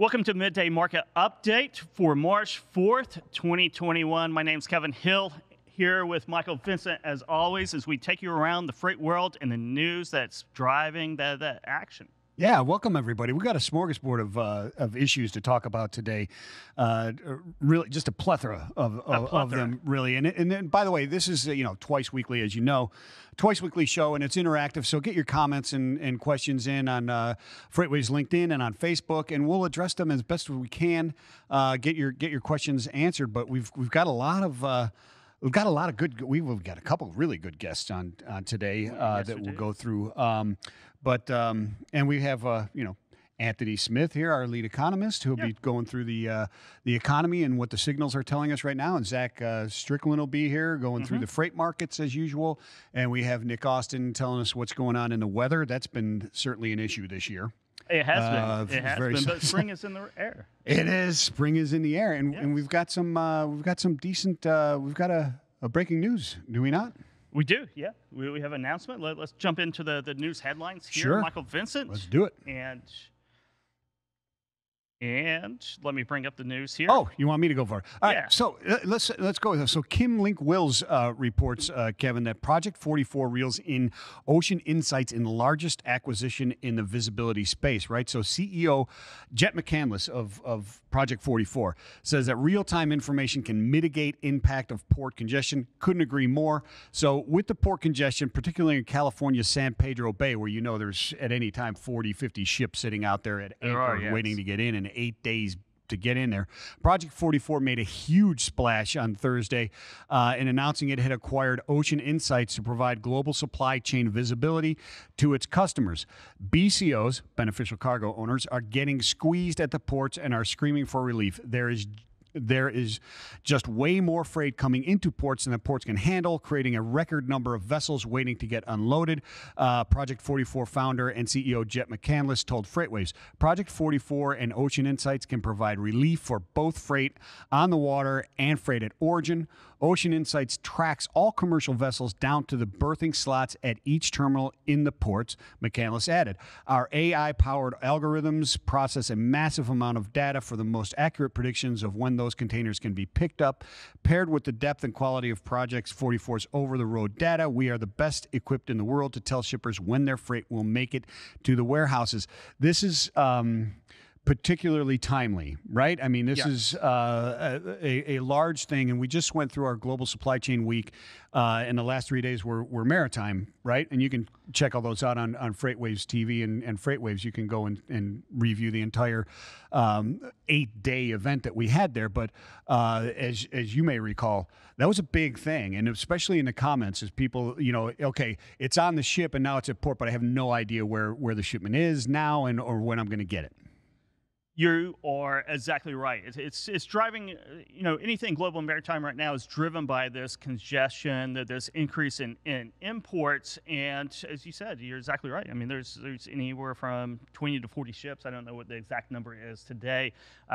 Welcome to Midday Market Update for March 4th, 2021. My name's Kevin Hill, here with Michael Vincent, as always, as we take you around the freight world and the news that's driving the action. Yeah, welcome everybody. We've got a smorgasbord of issues to talk about today. Really, just a plethora of them, really. And then, by the way, this is twice weekly, as you know, twice weekly show, and it's interactive. So get your comments and questions in on FreightWaves LinkedIn and on Facebook, and we'll address them as best as we can. Get your questions answered. But we've got a lot of. We've got we've got a couple of really good guests on today that we'll go through. And we have, Anthony Smith here, our lead economist, who'll be going through the economy and what the signals are telling us right now. And Zach Strickland will be here going through the freight markets as usual. And we have Nick Austin telling us what's going on in the weather. That's been certainly an issue this year. It has been. It has been. But spring is in the air. It is. Spring is in the air, and we've got some decent. We've got a breaking news. Do we not? We do. Yeah. We have an announcement. Let's jump into the news headlines here. Sure. Michael Vincent. Let's do it. And let me bring up the news here. Oh, you want me to go for it? All right, so let's go with this. So Kim Link-Wills reports, Kevin, that Project 44 reels in ocean insights in the largest acquisition in the visibility space, right? So CEO Jet McCandless of Project 44 says that real-time information can mitigate impact of port congestion. Couldn't agree more. So with the port congestion, particularly in California's San Pedro Bay, where there's at any time 40, 50 ships sitting out there at anchor waiting to get in, and 8 days to get in there. Project 44 made a huge splash on Thursday in announcing it had acquired Ocean Insights to provide global supply chain visibility to its customers. BCOs, beneficial cargo owners, are getting squeezed at the ports and are screaming for relief. There is just way more freight coming into ports than the ports can handle, creating a record number of vessels waiting to get unloaded. Project 44 founder and CEO Jet McCandless told FreightWaves, Project 44 and Ocean Insights can provide relief for both freight on the water and freight at origin. Ocean Insights tracks all commercial vessels down to the berthing slots at each terminal in the ports, McCandless added. Our AI-powered algorithms process a massive amount of data for the most accurate predictions of when those containers can be picked up. Paired with the depth and quality of Project 44's over-the-road data, we are the best equipped in the world to tell shippers when their freight will make it to the warehouses. This is particularly timely, right? I mean, this is a large thing, and we just went through our global supply chain week, and the last 3 days were maritime, right? And you can check all those out on FreightWaves TV and FreightWaves. You can go and review the entire 8-day event that we had there. But as you may recall, that was a big thing, and especially in the comments, as people, okay, it's on the ship and now it's at port, but I have no idea where the shipment is now or when I'm going to get it. You are exactly right. It's driving, anything global and maritime right now is driven by this congestion, this increase in imports. And as you said, you're exactly right. I mean, there's anywhere from 20 to 40 ships. I don't know what the exact number is today,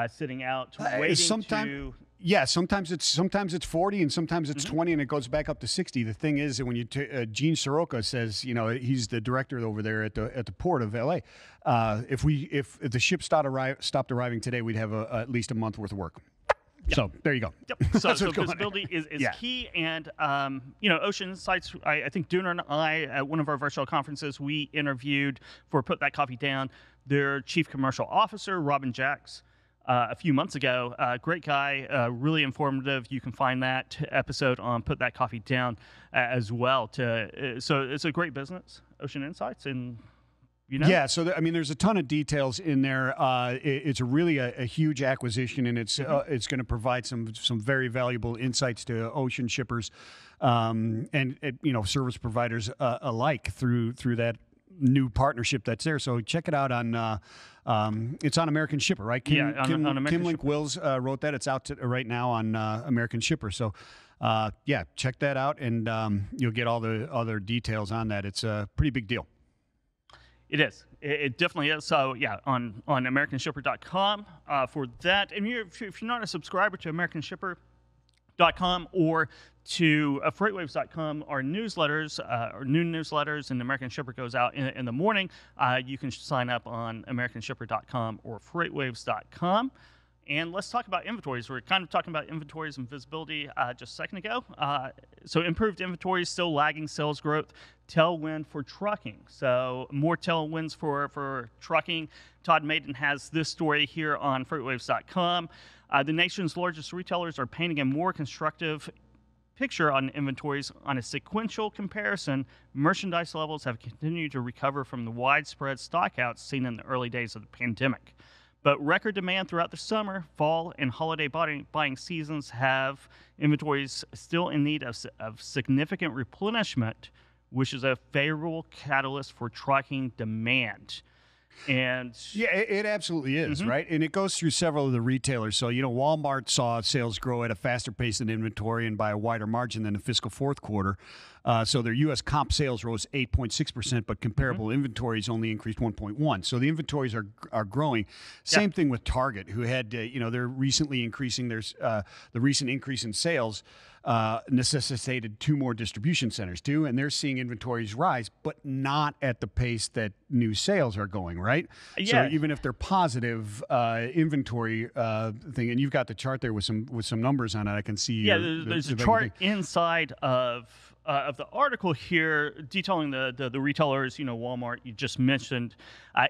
sitting out waiting to. Yeah, sometimes it's 40 and sometimes it's 20 and it goes back up to 60. The thing is that when Gene Soroka says, he's the director over there at the port of LA. If the ship stopped arriving today, we'd have at least a month worth of work. Yep. So there you go. Yep. So visibility is key, and Ocean Insights. I think Dooner and I at one of our virtual conferences we interviewed for Put That Coffee Down their chief commercial officer Robin Jacks. A few months ago. Great guy, really informative. You can find that episode on Put That Coffee Down as well. So it's a great business, Ocean Insights, and Yeah, so there's a ton of details in there. It's really a huge acquisition, and it's going to provide some very valuable insights to ocean shippers and service providers alike through that new partnership that's there. So check it out on. It's on American Shipper, right? On American Kim Link-Wills wrote that. It's out right now on American Shipper. So, check that out, and you'll get all the other details on that. It's a pretty big deal. It is. It definitely is. So, on AmericanShipper.com for that. And if you're not a subscriber to American Shipper, FreightWaves.com or to FreightWaves.com. Our newsletters, our new newsletters, and American Shipper goes out in the morning. You can sign up on AmericanShipper.com or FreightWaves.com. And let's talk about inventories. We're kind of talking about inventories and visibility just a second ago. So improved inventories, still lagging sales growth, tailwind for trucking. So more tailwinds for trucking. Todd Maiden has this story here on FreightWaves.com. The nation's largest retailers are painting a more constructive picture on inventories. On a sequential comparison, merchandise levels have continued to recover from the widespread stockouts seen in the early days of the pandemic. But record demand throughout the summer, fall, and holiday buying seasons have inventories still in need of significant replenishment, which is a favorable catalyst for trucking demand. And yeah, it absolutely is, right? And it goes through several of the retailers. So, Walmart saw sales grow at a faster pace than inventory and by a wider margin than the fiscal fourth quarter. So their U.S. comp sales rose 8.6%, but comparable inventories only increased 1.1%. So the inventories are growing. Same thing with Target, who had, they're recently increasing the recent increase in sales necessitated 2 more distribution centers too, and they're seeing inventories rise, but not at the pace that new sales are going, right? So even if they're positive inventory thing, and you've got the chart there with some numbers on it, I can see. Yeah, there's a chart inside of the article here detailing the retailers. Walmart, you just mentioned,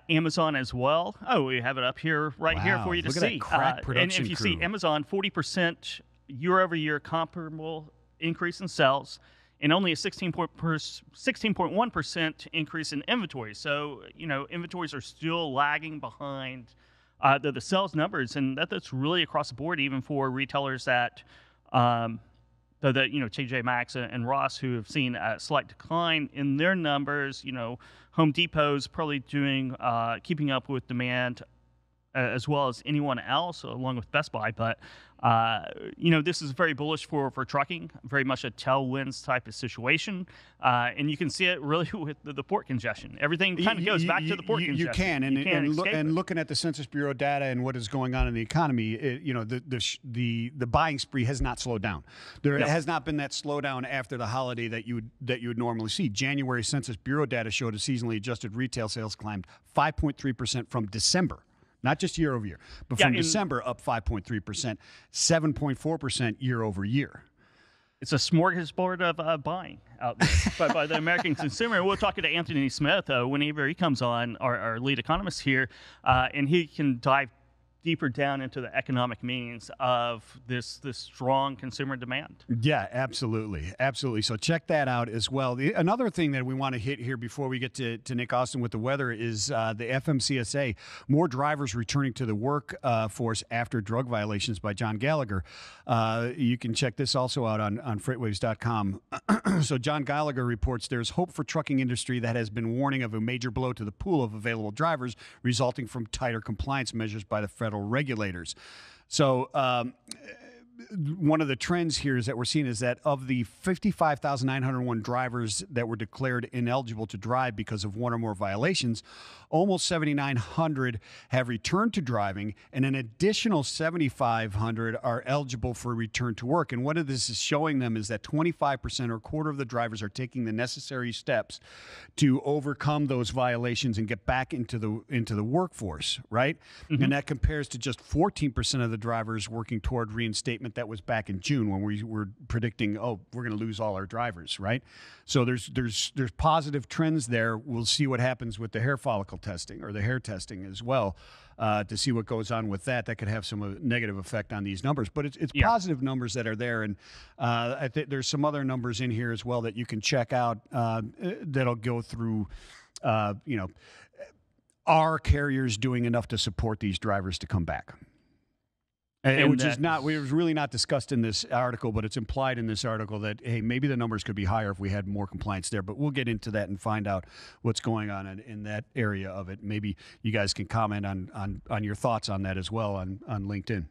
Amazon as well. Oh, we have it up here here for you to see. Look at that crack production and if you crew. see Amazon, 40% year-over-year comparable increase in sales, and only a 16.1% increase in inventory. So, inventories are still lagging behind the sales numbers, and that's really across the board, even for retailers that, TJ Maxx and Ross, who have seen a slight decline in their numbers. Home Depot's probably keeping up with demand as well as anyone else, along with Best Buy. But, this is very bullish for trucking, very much a tailwinds type of situation. And you can see it really with the port congestion. Everything kind of goes back to the port congestion. You can. And looking at the Census Bureau data and what is going on in the economy, the buying spree has not slowed down. There has not been that slowdown after the holiday that you would normally see. January Census Bureau data showed a seasonally adjusted retail sales climbed 5.3% from December. Not just year over year, but from December up 5.3%, 7.4% year over year. It's a smorgasbord of buying out there by the American consumer. We'll talk to Anthony Smith whenever he comes on, our lead economist here, and he can dive deeper down into the economic meanings of this strong consumer demand. Yeah, absolutely. So check that out as well. Another thing that we want to hit here before we get to Nick Austin with the weather is the FMCSA. More drivers returning to the workforce after drug violations by John Gallagher. You can check this also out on FreightWaves.com. So John Gallagher reports there's hope for trucking industry that has been warning of a major blow to the pool of available drivers resulting from tighter compliance measures by the federal regulators. So one of the trends here is that we're seeing is that of the 55,901 drivers that were declared ineligible to drive because of one or more violations, almost 7,900 have returned to driving, and an additional 7,500 are eligible for return to work. And what this is showing them is that 25% or a quarter of the drivers are taking the necessary steps to overcome those violations and get back into the workforce, right? And that compares to just 14% of the drivers working toward reinstatement. That was back in June when we were predicting, we're going to lose all our drivers, right? So there's positive trends there. We'll see what happens with the hair follicle testing or the hair testing as well to see what goes on with that. That could have some negative effect on these numbers, but it's positive numbers that are there. And I think there's some other numbers in here as well that you can check out that'll go through, are carriers doing enough to support these drivers to come back? Which is was really not discussed in this article, but it's implied in this article that, hey, maybe the numbers could be higher if we had more compliance there. But we'll get into that and find out what's going on in that area of it. Maybe you guys can comment on your thoughts on that as well on LinkedIn.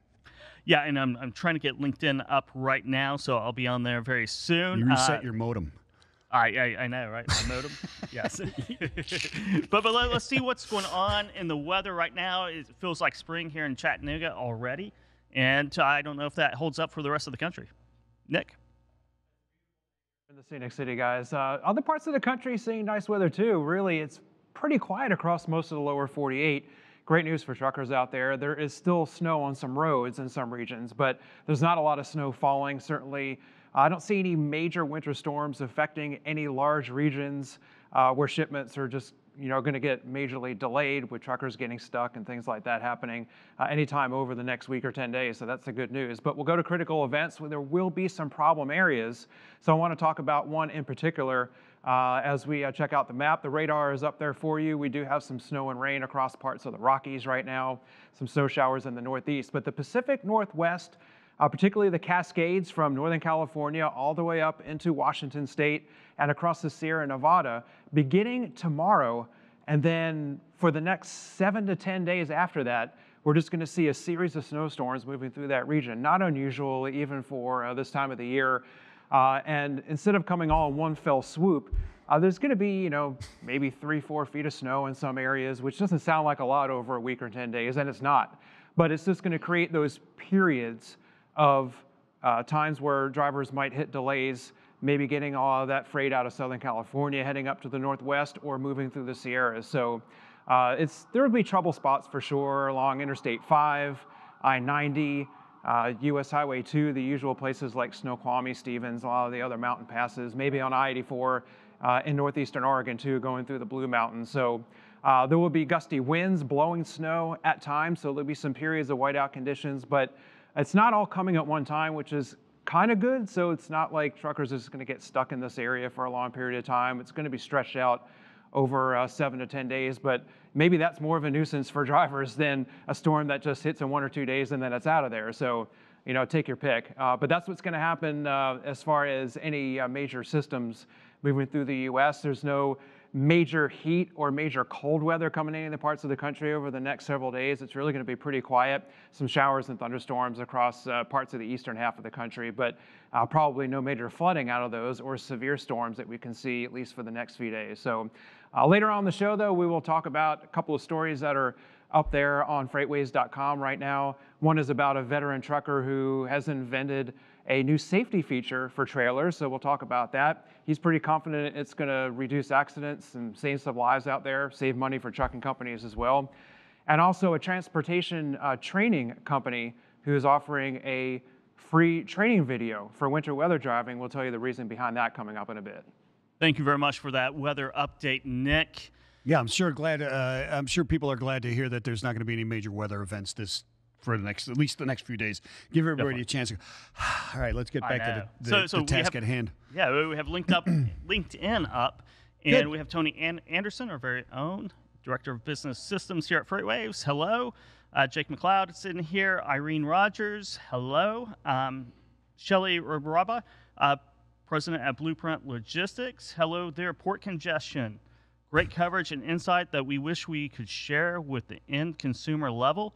Yeah, and I'm trying to get LinkedIn up right now, so I'll be on there very soon. You reset your modem. I know, right? My modem. Yes. but let's see what's going on in the weather right now. It feels like spring here in Chattanooga already. And I don't know if that holds up for the rest of the country. Nick? In the scenic city, guys. Other parts of the country seeing nice weather too. Really, it's pretty quiet across most of the lower 48. Great news for truckers out there. There is still snow on some roads in some regions, but there's not a lot of snow falling. Certainly, I don't see any major winter storms affecting any large regions where shipments are just going to get majorly delayed, with truckers getting stuck and things like that happening anytime over the next week or 10 days. So that's the good news. But we'll go to critical events where there will be some problem areas. So I want to talk about one in particular as we check out the map. The radar is up there for you. We do have some snow and rain across parts of the Rockies right now, some snow showers in the Northeast. But the Pacific Northwest, particularly the Cascades from Northern California all the way up into Washington State and across the Sierra Nevada, beginning tomorrow. And then for the next 7 to 10 days after that, we're just going to see a series of snowstorms moving through that region. Not unusual even for this time of the year. And instead of coming all in one fell swoop, there's going to be, maybe 3-4 feet of snow in some areas, which doesn't sound like a lot over a week or 10 days, and it's not. But it's just going to create those periods of times where drivers might hit delays, maybe getting all of that freight out of Southern California, heading up to the Northwest, or moving through the Sierras. So there will be trouble spots for sure along Interstate 5, I-90, US Highway 2, the usual places like Snoqualmie, Stevens, a lot of the other mountain passes, maybe on I-84 in northeastern Oregon too, going through the Blue Mountains. So there will be gusty winds, blowing snow at times, so there'll be some periods of whiteout conditions, but it's not all coming at one time, which is kind of good. So it's not like truckers are just going to get stuck in this area for a long period of time. It's going to be stretched out over 7 to 10 days, but maybe that's more of a nuisance for drivers than a storm that just hits in 1 or 2 days and then it's out of there. So, take your pick. But that's what's going to happen as far as any major systems moving through the U.S. There's no major heat or major cold weather coming in the parts of the country over the next several days. It's really going to be pretty quiet. Some showers and thunderstorms across parts of the eastern half of the country, but probably no major flooding out of those or severe storms that we can see at least for the next few days. So later on in the show, though, we will talk about a couple of stories that are up there on FreightWaves.com right now. One is about a veteran trucker who has invented a new safety feature for trailers, so we'll talk about that. He's pretty confident it's going to reduce accidents and save some lives out there, save money for trucking companies as well. And also a transportation training company who is offering a free training video for winter weather driving. We'll tell you the reason behind that coming up in a bit. Thank you very much for that weather update, Nick. Yeah, I'm sure people are glad to hear that there's not going to be any major weather events for at least the next few days. Give everybody a chance. All right, let's get back to the task at hand. Yeah, we have LinkedIn up, and Good. We have Tony Anderson, our very own Director of Business Systems here at FreightWaves. Hello. Jake McLeod is sitting here. Irene Rogers. Hello. Shelly Rabaraba, President at Blueprint Logistics. Hello there. Port congestion. Great coverage and insight that we wish we could share with the end consumer level.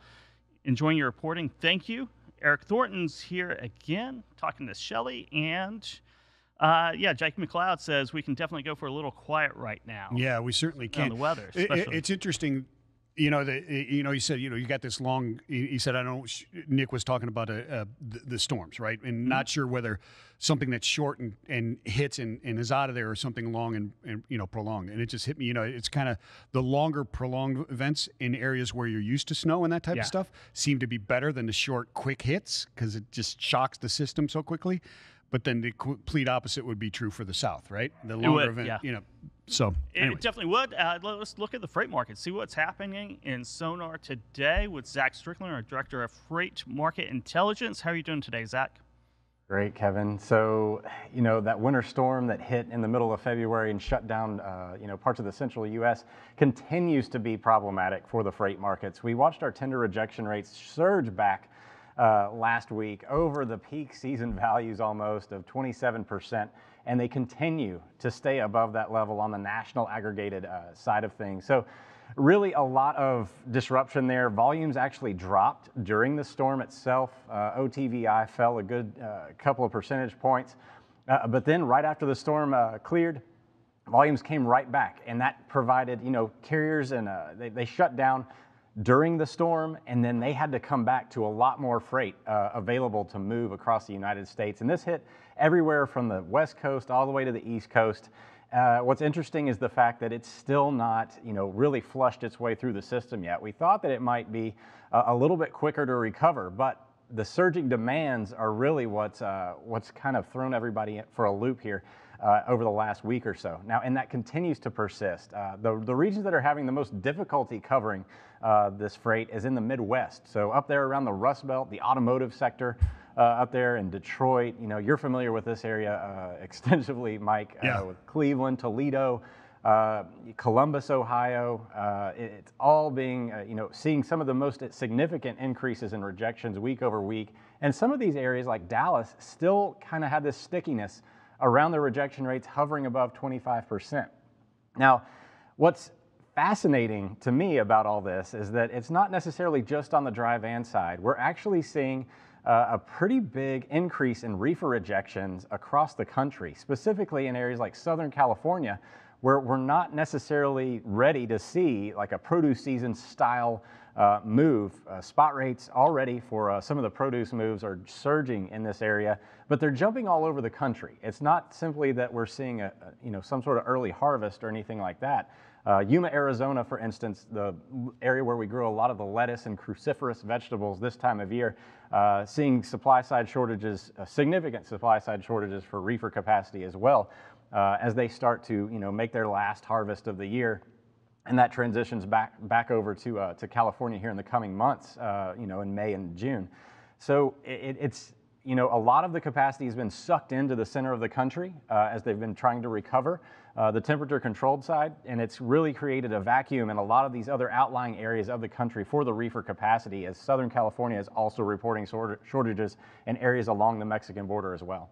Enjoying your reporting. Thank you. Eric Thornton's here again, talking to Shelly. And Jake McLeod says we can definitely go for a little quiet right now. Yeah, we certainly can. On the weather, it's interesting. You said, you got this long, he said, Nick was talking about the storms, right? And not sure whether something that's short and hits and is out of there or something long and prolonged. And it just hit me, it's kind of the longer prolonged events in areas where you're used to snow and that type of stuff seem to be better than the short, quick hits because it just shocks the system so quickly. But then the complete opposite would be true for the South, right? The longer event, So anyway. It definitely would. Let's look at the freight market, see what's happening in Sonar today with Zach Strickland, our Director of Freight Market Intelligence. How are you doing today, Zach? Great, Kevin. So, that winter storm that hit in the middle of February and shut down, parts of the central U.S. continues to be problematic for the freight markets. We watched our tender rejection rates surge back last week over the peak season values almost of 27%, and they continue to stay above that level on the national aggregated side of things. So really a lot of disruption there. Volumes actually dropped during the storm itself. OTVI fell a good couple of percentage points, but then right after the storm cleared, volumes came right back, and that provided, carriers and they shut down during the storm, and then they had to come back to a lot more freight available to move across the United States. And this hit everywhere from the West Coast all the way to the East Coast. What's interesting is the fact that it's still not, really flushed its way through the system yet. We thought that it might be a little bit quicker to recover, but the surging demands are really what's kind of thrown everybody for a loop here over the last week or so. Now, and that continues to persist. The regions that are having the most difficulty covering this freight is in the Midwest. So up there around the Rust Belt, the automotive sector, up there in Detroit. You're familiar with this area extensively, Mike, with Cleveland, Toledo, Columbus, Ohio. It's all being, seeing some of the most significant increases in rejections week over week. And some of these areas like Dallas still kind of had this stickiness around the rejection rates hovering above 25%. Now, what's fascinating to me about all this is that it's not necessarily just on the dry van side. We're actually seeing a pretty big increase in reefer rejections across the country, specifically in areas like Southern California, where we're not necessarily ready to see like a produce season style move. Spot rates already for some of the produce moves are surging in this area, but they're jumping all over the country. It's not simply that we're seeing some sort of early harvest or anything like that. Yuma, Arizona, for instance, the area where we grow a lot of the lettuce and cruciferous vegetables this time of year, seeing supply side shortages, significant supply side shortages for reefer capacity as well, as they start to make their last harvest of the year. And that transitions back over to California here in the coming months, in May and June. So it's a lot of the capacity has been sucked into the center of the country as they've been trying to recover the temperature controlled side, and it's really created a vacuum in a lot of these other outlying areas of the country for the reefer capacity, as Southern California is also reporting shortages in areas along the Mexican border as well.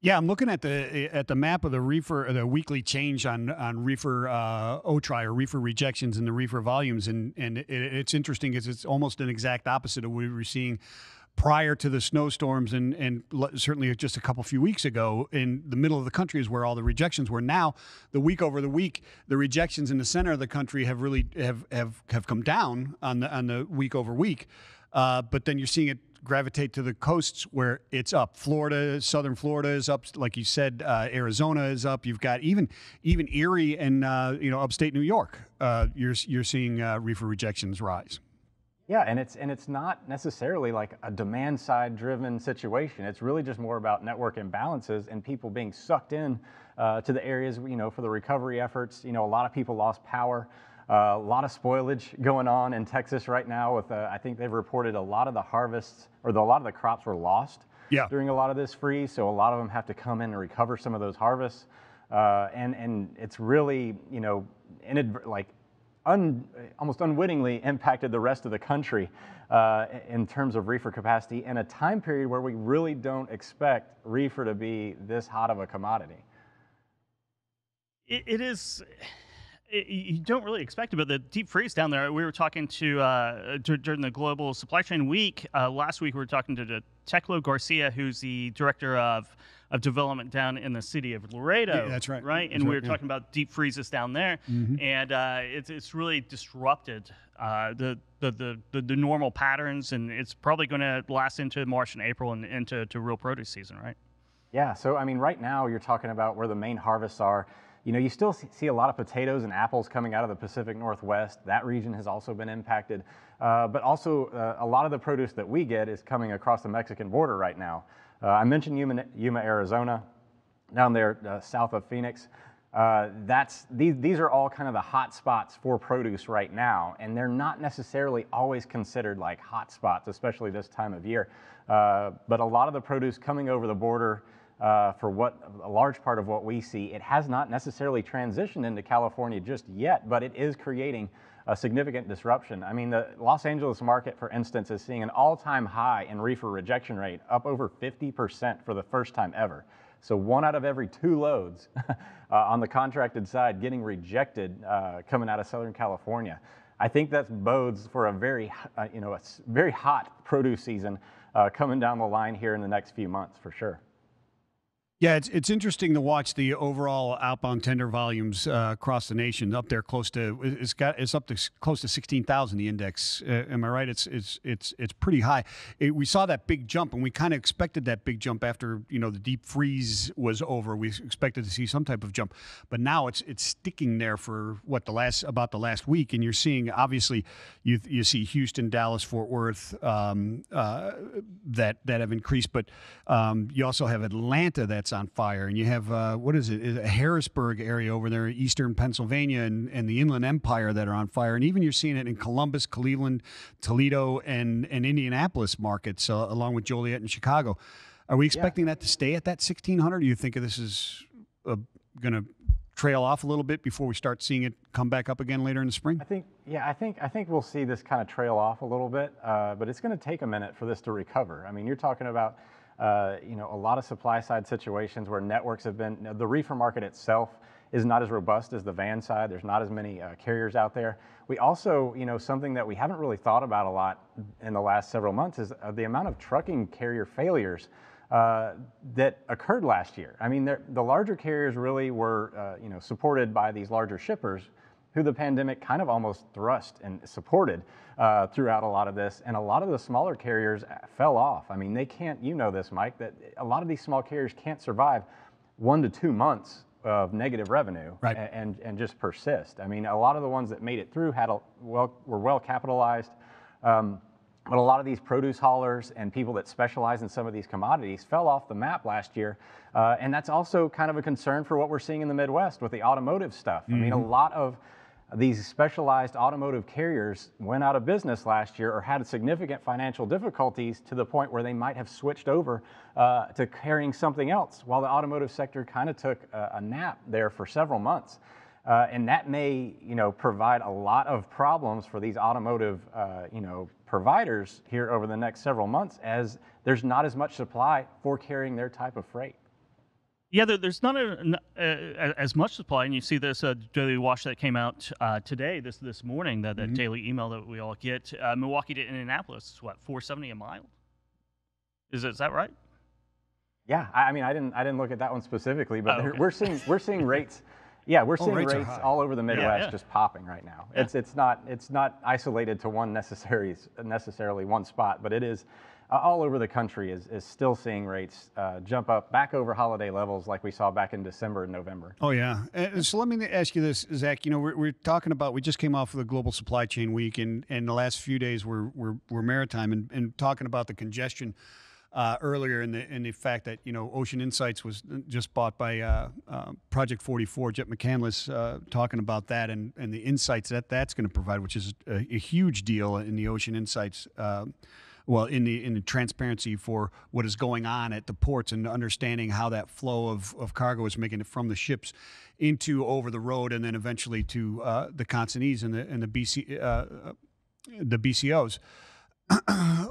Yeah, I'm looking at the map of the reefer, the weekly change on reefer OTRI or reefer rejections and the reefer volumes, and it's interesting because it's almost an exact opposite of what we were seeing prior to the snowstorms and certainly just a few weeks ago. In the middle of the country is where all the rejections were. Now, the week over the week, the rejections in the center of the country have really have come down on the week over week, but then you're seeing it gravitate to the coasts where it's up. Florida, southern Florida is up, like you said. Arizona is up. You've got even Erie and upstate New York. You're seeing reefer rejections rise. Yeah, and it's not necessarily like a demand side driven situation. It's really just more about network imbalances and people being sucked in to the areas for the recovery efforts. A lot of people lost power. A lot of spoilage going on in Texas right now with, I think they've reported a lot of the harvests or a lot of the crops were lost during a lot of this freeze. So a lot of them have to come in and recover some of those harvests. And it's really, almost unwittingly impacted the rest of the country in terms of reefer capacity in a time period where we really don't expect reefer to be this hot of a commodity. It is. You don't really expect it, but the deep freeze down there, we were talking to during the Global Supply Chain Week last week, we were talking to Teclo Garcia, who's the director of development down in the city of Laredo. Yeah, that's right. Right? And we were talking about deep freezes down there, and it's really disrupted the normal patterns, and it's probably going to last into March and April and into real produce season, right? Yeah, so I mean, right now you're talking about where the main harvests are. You still see a lot of potatoes and apples coming out of the Pacific Northwest. That region has also been impacted. But also a lot of the produce that we get is coming across the Mexican border right now. I mentioned Yuma, Arizona, down there south of Phoenix. These are all kind of the hot spots for produce right now, and they're not necessarily always considered like hot spots, especially this time of year. But a lot of the produce coming over the border, for a large part of what we see, it has not necessarily transitioned into California just yet, but it is creating a significant disruption. I mean, the Los Angeles market, for instance, is seeing an all-time high in reefer rejection rate, up over 50% for the first time ever. So 1 out of every 2 loads on the contracted side getting rejected coming out of Southern California. I think that bodes for a very hot produce season coming down the line here in the next few months for sure. Yeah, it's interesting to watch the overall outbound tender volumes across the nation up there it's up to close to 16,000. The index, am I right? It's pretty high. We saw that big jump, and we kind of expected that big jump after the deep freeze was over. We expected to see some type of jump, but now it's sticking there for about the last week, and you're seeing obviously you see Houston, Dallas, Fort Worth that have increased, but you also have Atlanta that's on fire, and you have what is it, a Harrisburg area over there, eastern Pennsylvania, and the Inland Empire that are on fire, and even you're seeing it in Columbus, Cleveland, Toledo, and Indianapolis markets, along with Joliet and Chicago. Are we expecting that to stay at that 1,600? Do you think this is going to trail off a little bit before we start seeing it come back up again later in the spring? I think we'll see this kind of trail off a little bit, but it's going to take a minute for this to recover. I mean, you're talking about a lot of supply side situations where networks have been, the reefer market itself is not as robust as the van side. There's not as many carriers out there. We also, something that we haven't really thought about a lot in the last several months is the amount of trucking carrier failures that occurred last year. I mean, the larger carriers really were, supported by these larger shippers who the pandemic kind of almost thrust and supported throughout a lot of this. And a lot of the smaller carriers fell off. I mean, they can't, this, Mike, that a lot of these small carriers can't survive 1 to 2 months of negative revenue, right, and just persist. I mean, a lot of the ones that made it through were well capitalized. But a lot of these produce haulers and people that specialize in some of these commodities fell off the map last year. And that's also kind of a concern for what we're seeing in the Midwest with the automotive stuff. I mean, a lot of these specialized automotive carriers went out of business last year or had significant financial difficulties to the point where they might have switched over to carrying something else, while the automotive sector kind of took a nap there for several months. And that may, provide a lot of problems for these automotive, providers here over the next several months, as there's not as much supply for carrying their type of freight. Yeah, there's not as much supply, and you see this daily wash that came out today, this morning, that daily email that we all get. Milwaukee to Indianapolis, what, $4.70 a mile? Is that right? Yeah, I mean, I didn't look at that one specifically, but we're seeing rates. Yeah, we're seeing rates all over the Midwest just popping right now. Yeah. It's not isolated to one necessarily one spot, but it is all over the country is still seeing rates jump up back over holiday levels like we saw back in December and November. Oh yeah. And so let me ask you this, Zach. We're talking about, we just came off of the Global Supply Chain Week, and the last few days were maritime, and talking about the congestion earlier in the fact that Ocean Insights was just bought by Project 44. Jet McCandless talking about that and the insights that's going to provide, which is a huge deal in the Ocean Insights. In the transparency for what is going on at the ports and understanding how that flow of cargo is making it from the ships into over the road and then eventually to the consignees and the BCOs.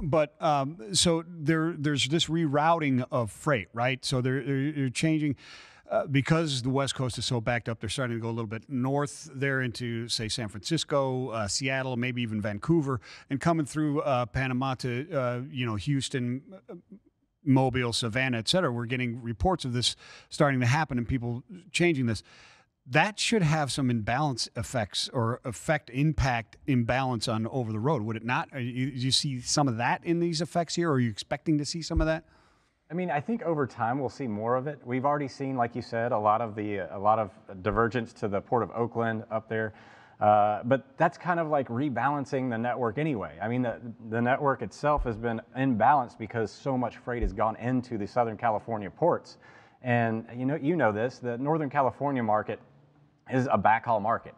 But so there's this rerouting of freight, right? So they're changing because the West Coast is so backed up. They're starting to go a little bit north there into, say, San Francisco, Seattle, maybe even Vancouver, and coming through Panama to Houston, Mobile, Savannah, et cetera. We're getting reports of this starting to happen and people changing this. That should have some imbalance effects or impact imbalance on over the road, would it not? Do you see some of that in these effects here? Or are you expecting to see some of that? I mean, I think over time we'll see more of it. We've already seen, like you said, a lot of divergence to the Port of Oakland up there. But that's kind of like rebalancing the network anyway. I mean, the network itself has been imbalanced because so much freight has gone into the Southern California ports. And you know this, the Northern California market is a backhaul market.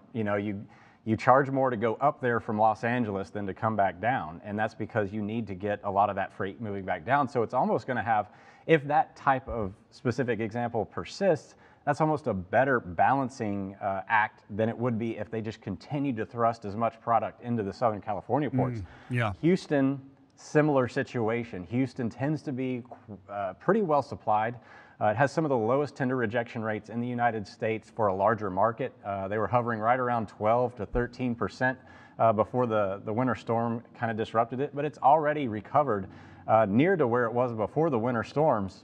You charge more to go up there from Los Angeles than to come back down, and that's because you need to get a lot of that freight moving back down. So it's almost going to have, if that type of specific example persists, that's almost a better balancing act than it would be if they just continued to thrust as much product into the Southern California ports. Yeah. Houston, similar situation. Houston tends to be pretty well supplied. It has some of the lowest tender rejection rates in the United States for a larger market. They were hovering right around 12 to 13% before the winter storm kind of disrupted it, but it's already recovered near to where it was before the winter storms.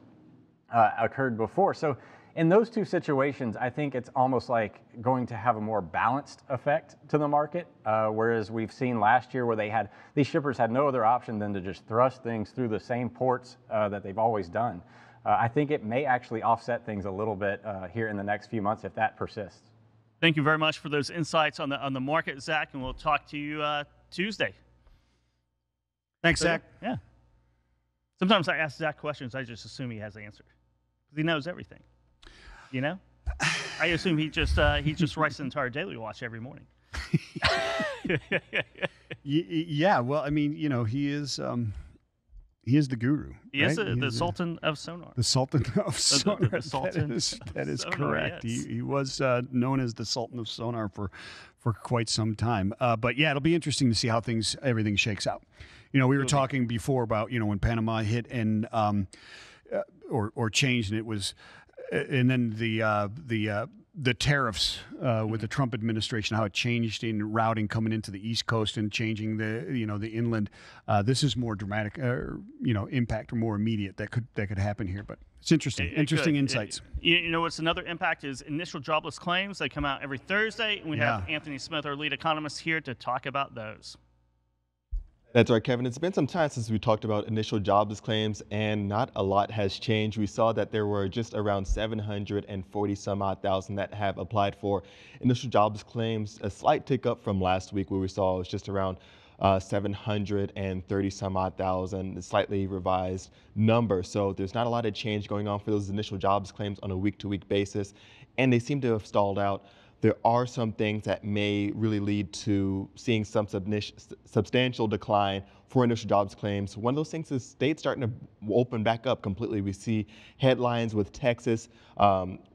occurred before. So in those two situations, I think it's almost like going to have a more balanced effect to the market, whereas we've seen last year where these shippers had no other option than to just thrust things through the same ports that they've always done. I think it may actually offset things a little bit here in the next few months if that persists. Thank you very much for those insights on the market, Zach, and we'll talk to you Tuesday. Thanks, Zach. Yeah. Sometimes I ask Zach questions, I just assume he has the answer because he knows everything. You know, I assume he just writes the entire Daily Watch every morning. Yeah, well, I mean, you know, he is the guru. He is the Sultan of Sonar. The Sultan of Sonar. The Sultan that is Sonar, correct. Yes. He was known as the Sultan of Sonar for quite some time. But yeah, it'll be interesting to see how everything shakes out. You know, we were talking before about, you know, when Panama hit and or changed, and it was. And then the tariffs with the Trump administration, how it changed in routing coming into the East Coast and changing the inland. This is more dramatic, impact or more immediate that could happen here. But it's interesting. Interesting insights. You know what's another impact is initial jobless claims. They come out every Thursday, and we have Anthony Smith, our lead economist, here to talk about those. That's right, Kevin. It's been some time since we talked about initial jobless claims, and not a lot has changed. We saw that there were just around 740 some odd thousand that have applied for initial jobless claims, a slight tick up from last week where we saw it was just around 730 some odd thousand, a slightly revised number. So there's not a lot of change going on for those initial jobless claims on a week-to-week basis, and they seem to have stalled out. There are some things that may really lead to seeing some substantial decline for initial jobs claims. One of those things is states starting to open back up completely. We see headlines with Texas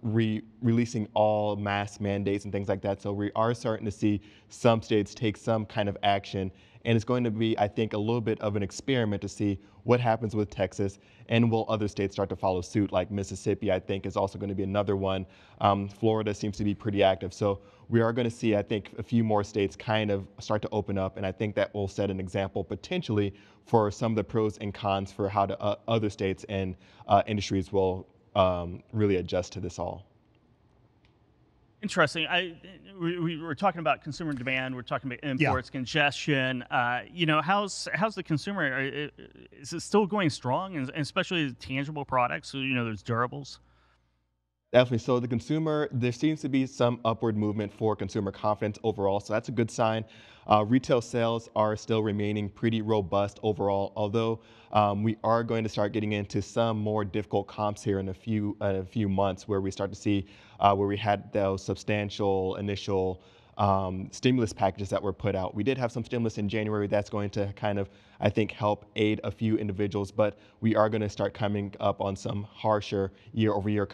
releasing all mask mandates and things like that. So we are starting to see some states take some kind of action. And it's going to be, I think, a little bit of an experiment to see what happens with Texas, and will other states start to follow suit, like Mississippi, I think, is also going to be another one. Florida seems to be pretty active. So we are going to see, I think, a few more states kind of start to open up, and I think that will set an example potentially for some of the pros and cons for how other states and industries will really adjust to this all. Interesting. We were talking about consumer demand. We're talking about imports, congestion. How's the consumer? Is it still going strong, and especially tangible products? So there's durables. Definitely. So the consumer, there seems to be some upward movement for consumer confidence overall. So that's a good sign. Retail sales are still remaining pretty robust overall, although we are going to start getting into some more difficult comps here in a few months, where we start to see where we had those substantial initial stimulus packages that were put out. We did have some stimulus in January that's going to kind of, I think, help aid a few individuals, but we are going to start coming up on some harsher year-over-year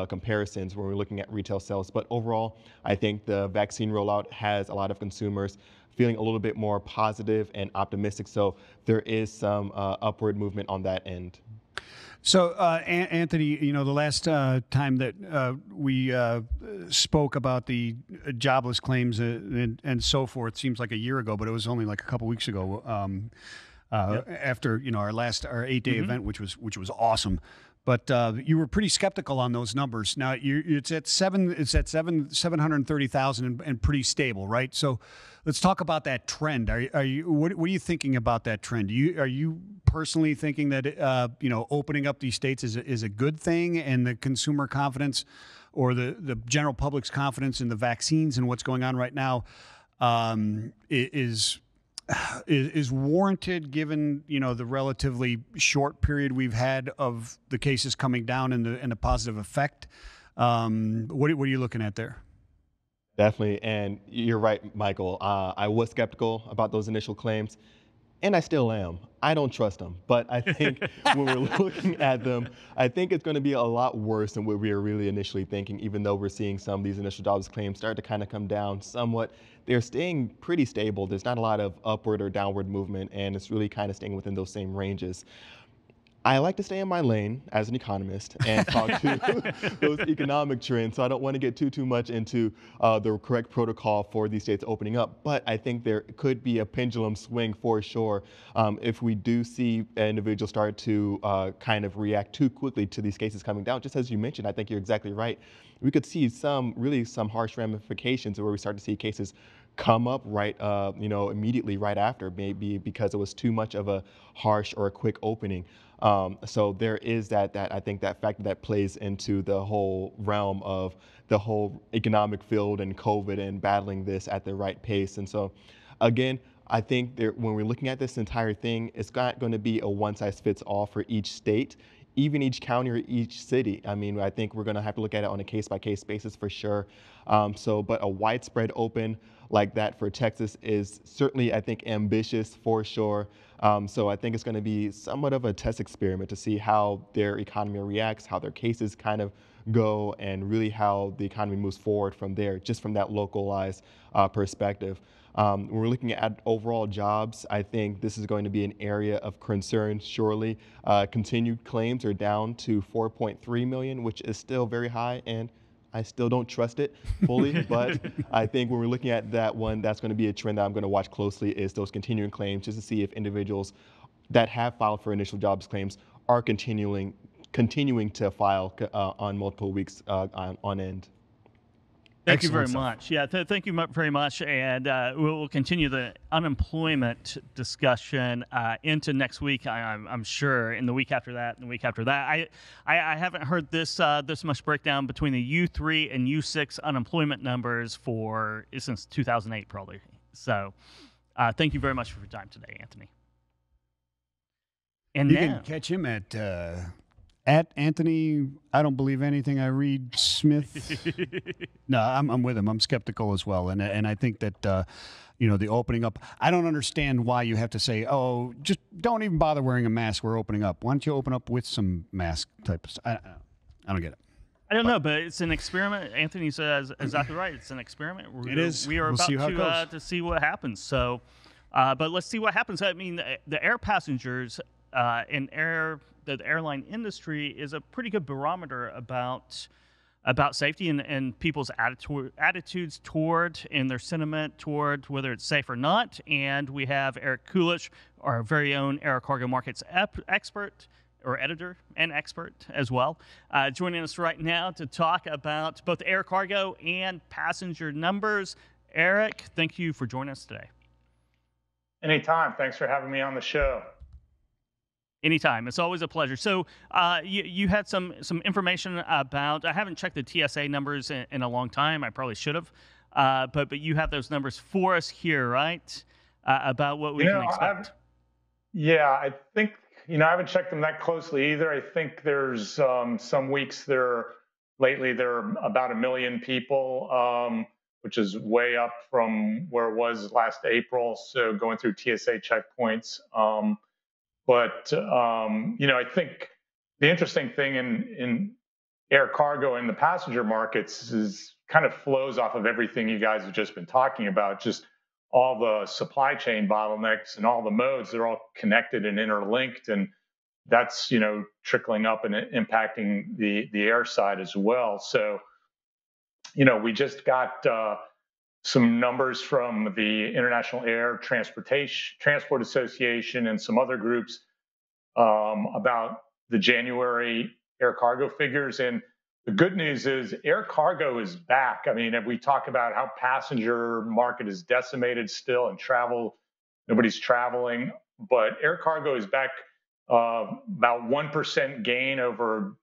comparisons when we're looking at retail sales. But overall, I think the vaccine rollout has a lot of consumers feeling a little bit more positive and optimistic. So there is some upward movement on that end. So, Anthony, the last time that we spoke about the jobless claims and so forth seems like a year ago, but it was only like a couple weeks ago after our 8-day event, which was awesome. But you were pretty skeptical on those numbers. Now it's at 730,000 and pretty stable, right? So let's talk about that trend. What are you thinking about that trend? Are you personally thinking that opening up these states is a good thing, and the consumer confidence or the general public's confidence in the vaccines and what's going on right now is warranted, given the relatively short period we've had of the cases coming down and the positive effect? What are you looking at there? Definitely, and you're right, Michael. I was skeptical about those initial claims, and I still am. I don't trust them, but I think when we're looking at them, I think it's going to be a lot worse than what we were really initially thinking, even though we're seeing some of these initial jobs claims start to kind of come down somewhat. They're staying pretty stable. There's not a lot of upward or downward movement, and it's really kind of staying within those same ranges. I like to stay in my lane as an economist and talk to those economic trends. So I don't want to get too much into the correct protocol for these states opening up. But I think there could be a pendulum swing for sure if we do see individuals start to kind of react too quickly to these cases coming down. Just as you mentioned, I think you're exactly right. We could see some harsh ramifications where we start to see cases come up right, immediately right after, maybe because it was too much of a harsh or a quick opening. So there is that I think that factor that plays into the whole realm of the whole economic field and COVID and battling this at the right pace. And so, again, I think when we're looking at this entire thing, it's not going to be a one-size-fits-all for each state, even each county or each city. I mean, I think we're going to have to look at it on a case-by-case basis for sure. But a widespread open like that for Texas is certainly, I think, ambitious for sure. So I think it's going to be somewhat of a test experiment to see how their economy reacts, how their cases kind of go, and really how the economy moves forward from there, just from that localized perspective. When we're looking at overall jobs, I think this is going to be an area of concern, surely. Continued claims are down to 4.3 million, which is still very high, and I still don't trust it fully, but I think when we're looking at that one, that's going to be a trend that I'm going to watch closely, is those continuing claims, just to see if individuals that have filed for initial jobs claims are continuing to file on multiple weeks on end. Thank you very much. Yeah, thank you very much. And we'll continue the unemployment discussion into next week, I'm sure, and the week after that, and the week after that. I haven't heard this much breakdown between the U3 and U6 unemployment numbers since 2008, probably. So thank you very much for your time today, Anthony. And you can catch him at Anthony, I don't believe anything I read, Smith. No, I'm with him. I'm skeptical as well. And I think that, the opening up, I don't understand why you have to say, oh, just don't even bother wearing a mask. We're opening up. Why don't you open up with some mask type of stuff? I don't get it. I don't know, but it's an experiment. Anthony says exactly right. It's an experiment. It is. We are about to see what happens. So, but let's see what happens. I mean, the air passengers the airline industry is a pretty good barometer about safety and people's attitudes toward and their sentiment toward whether it's safe or not. And we have Eric Kulisch, our very own air cargo markets expert, or editor and expert as well, joining us right now to talk about both air cargo and passenger numbers. Eric, thank you for joining us today. Anytime. Thanks for having me on the show. Anytime. It's always a pleasure. So you had some information about, I haven't checked the TSA numbers in a long time. I probably should have. But you have those numbers for us here, right? About what we can expect. I think, I haven't checked them that closely either. I think there's some weeks lately there are about 1 million people, which is way up from where it was last April. So going through TSA checkpoints. But I think the interesting thing in air cargo and the passenger markets is kind of flows off of everything you guys have just been talking about, just all the supply chain bottlenecks and all the modes. They're all connected and interlinked, and that's, trickling up and impacting the air side as well. So, we just got some numbers from the International Air Transport Association and some other groups about the January air cargo figures. And the good news is air cargo is back. I mean, if we talk about how passenger market is decimated still and nobody's traveling, but air cargo is back about 1% gain over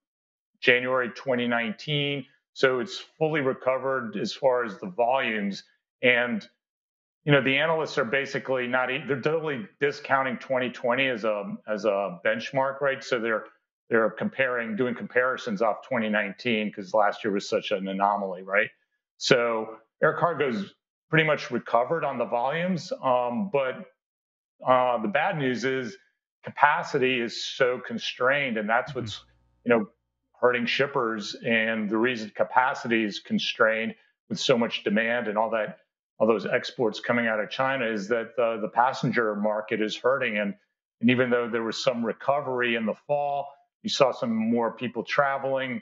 January 2019. So it's fully recovered as far as the volumes. And, the analysts are basically they're totally discounting 2020 as a benchmark, right? So they're doing comparisons off 2019 because last year was such an anomaly, right? So air cargo's pretty much recovered on the volumes. But the bad news is capacity is so constrained, and that's what's, hurting shippers. And the reason capacity is constrained with so much demand and all those exports coming out of China is that the passenger market is hurting. And And even though there was some recovery in the fall, you saw some more people traveling,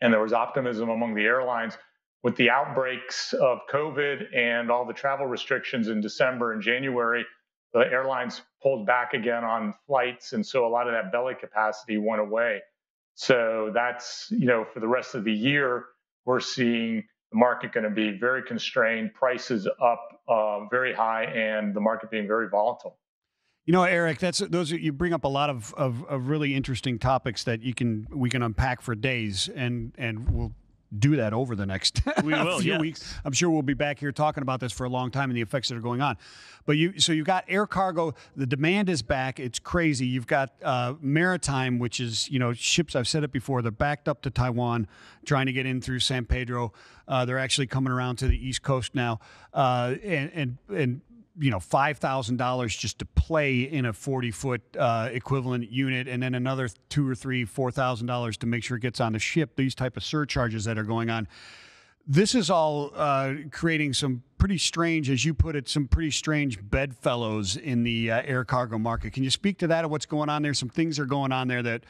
and there was optimism among the airlines. With the outbreaks of COVID and all the travel restrictions in December and January, the airlines pulled back again on flights, and so a lot of that belly capacity went away. So that's, for the rest of the year, we're seeing the market going to be very constrained, prices up very high, and the market being very volatile. Eric, you bring up a lot of really interesting topics that we can unpack for days, and we'll do that over the next few weeks. I'm sure we'll be back here talking about this for a long time and the effects that are going on. But you've got air cargo. The demand is back. It's crazy. You've got maritime, which is, ships, I've said it before, they're backed up to Taiwan, trying to get in through San Pedro. They're actually coming around to the East Coast now. And $5,000 just to play in a 40-foot equivalent unit, and then another $2,000 or $4,000 to make sure it gets on the ship. These type of surcharges that are going on. This is all creating some pretty strange, as you put it, some pretty strange bedfellows in the air cargo market. Can you speak to that and what's going on there? Some things are going on there that